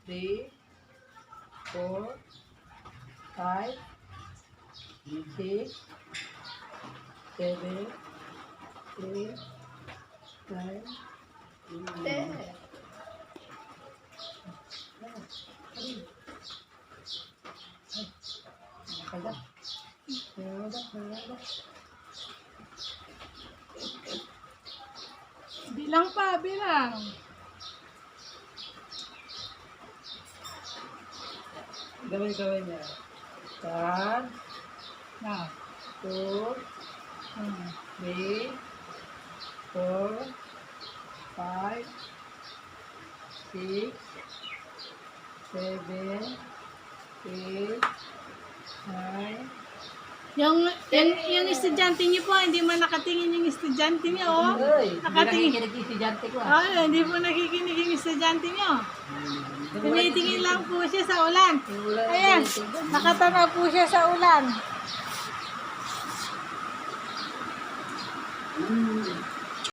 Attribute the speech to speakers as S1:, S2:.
S1: 3, 4, 5, 6, 7, 8, 9, 10.
S2: Bilang pa, bilang.
S1: Gawin niya. 1,
S2: Na.
S1: 2, 3, 4, 5, 6, 7, 8, 9.
S2: Yung estudyante niyo po, hindi man nakatingin yung estudyante niyo, oh.
S1: Ay,
S2: Nakatingin.
S1: nakikinig yung estudyante ko.
S2: Ay, hindi po nakikinig yung estudyante niyo. Tinitingin lang po siya sa ulan. Ayan, nakatanaw po siya sa ulan.